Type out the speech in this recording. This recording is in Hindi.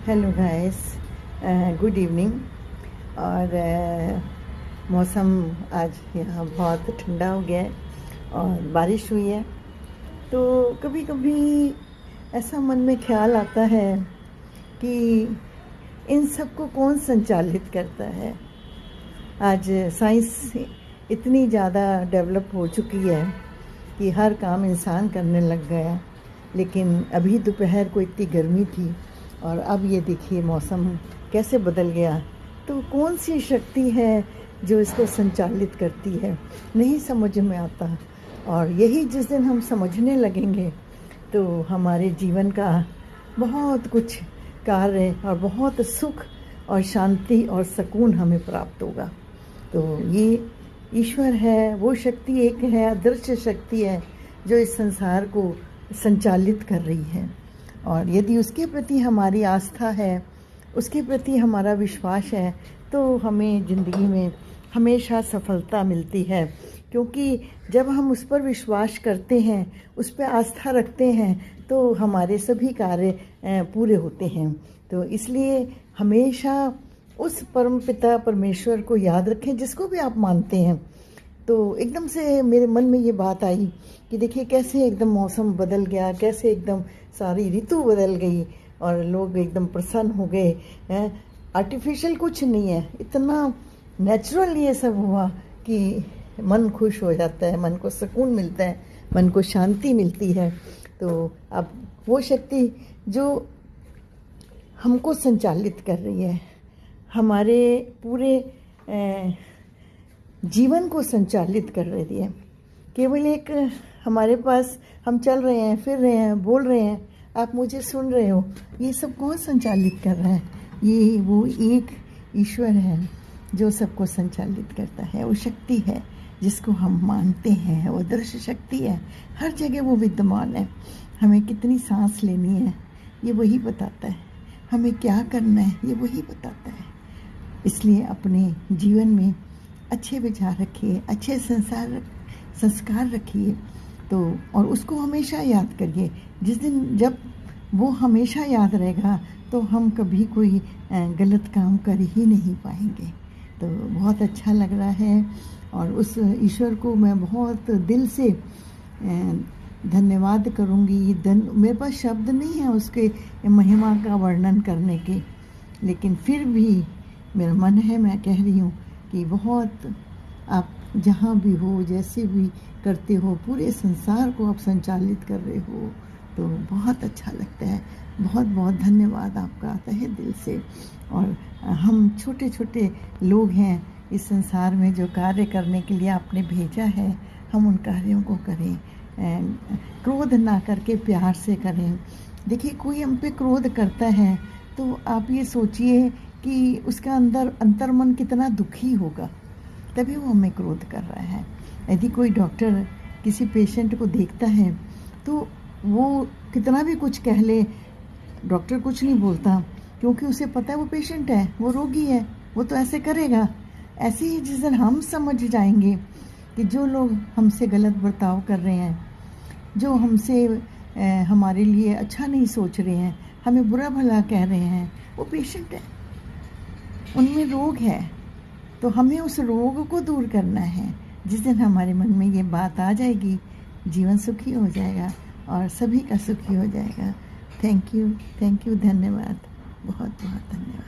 Hello guys, good evening. और मौसम आज यहाँ बहुत ठंडा हो गया है और बारिश हुई है। तो कभी कभी ऐसा मन में ख्याल आता है कि इन सब को कौन संचालित करता है। आज साइंस इतनी ज़्यादा डेवलप हो चुकी है कि हर काम इंसान करने लग गया, लेकिन अभी दोपहर को इतनी गर्मी थी और अब ये देखिए मौसम कैसे बदल गया। तो कौन सी शक्ति है जो इसको संचालित करती है, नहीं समझ में आता। और यही जिस दिन हम समझने लगेंगे तो हमारे जीवन का बहुत कुछ कार्य और बहुत सुख और शांति और सुकून हमें प्राप्त होगा। तो ये ईश्वर है, वो शक्ति एक है, अदृश्य शक्ति है जो इस संसार को संचालित कर रही है। और यदि उसके प्रति हमारी आस्था है, उसके प्रति हमारा विश्वास है, तो हमें ज़िंदगी में हमेशा सफलता मिलती है। क्योंकि जब हम उस पर विश्वास करते हैं, उस पर आस्था रखते हैं, तो हमारे सभी कार्य पूरे होते हैं। तो इसलिए हमेशा उस परम पिता परमेश्वर को याद रखें, जिसको भी आप मानते हैं। तो एकदम से मेरे मन में ये बात आई कि देखिए कैसे एकदम मौसम बदल गया, कैसे एकदम सारी ऋतु बदल गई और लोग एकदम प्रसन्न हो गए हैं। आर्टिफिशियल कुछ नहीं है, इतना नेचुरल ये सब हुआ कि मन खुश हो जाता है, मन को सुकून मिलता है, मन को शांति मिलती है। तो अब वो शक्ति जो हमको संचालित कर रही है, हमारे पूरे जीवन को संचालित कर रही है। केवल एक हमारे पास हम चल रहे हैं, फिर रहे हैं, बोल रहे हैं, आप मुझे सुन रहे हो, ये सब कौन संचालित कर रहा है? ये वो एक ईश्वर है जो सबको संचालित करता है। वो शक्ति है जिसको हम मानते हैं, वो दृश्य शक्ति है, हर जगह वो विद्यमान है। हमें कितनी सांस लेनी है ये वही बताता है, हमें क्या करना है ये वही बताता है। इसलिए अपने जीवन में अच्छे विचार रखिए, अच्छे संस्कार रखिए, तो और उसको हमेशा याद करिए। जिस दिन जब वो हमेशा याद रहेगा तो हम कभी कोई गलत काम कर ही नहीं पाएंगे। तो बहुत अच्छा लग रहा है और उस ईश्वर को मैं बहुत दिल से धन्यवाद करूँगी। मेरे पास शब्द नहीं है उसके महिमा का वर्णन करने के, लेकिन फिर भी मेरा मन है, मैं कह रही हूँ कि बहुत आप जहाँ भी हो, जैसे भी करते हो, पूरे संसार को आप संचालित कर रहे हो, तो बहुत अच्छा लगता है। बहुत बहुत धन्यवाद आपका आता है दिल से। और हम छोटे छोटे लोग हैं इस संसार में, जो कार्य करने के लिए आपने भेजा है, हम उन कार्यों को करें, क्रोध ना करके प्यार से करें। देखिए कोई हम पे क्रोध करता है तो आप ये सोचिए कि उसका अंतर्मन कितना दुखी होगा, तभी वो हमें क्रोध कर रहा है। यदि कोई डॉक्टर किसी पेशेंट को देखता है तो वो कितना भी कुछ कह ले, डॉक्टर कुछ नहीं बोलता, क्योंकि उसे पता है वो पेशेंट है, वो रोगी है, वो तो ऐसे करेगा। ऐसे ही जिस दिन हम समझ जाएंगे कि जो लोग हमसे गलत बर्ताव कर रहे हैं, जो हमसे हमारे लिए अच्छा नहीं सोच रहे हैं, हमें बुरा भला कह रहे हैं, वो पेशेंट है, उनमें रोग है, तो हमें उस रोग को दूर करना है। जिस दिन हमारे मन में ये बात आ जाएगी, जीवन सुखी हो जाएगा और सभी का सुखी हो जाएगा। थैंक यू, धन्यवाद, बहुत बहुत धन्यवाद।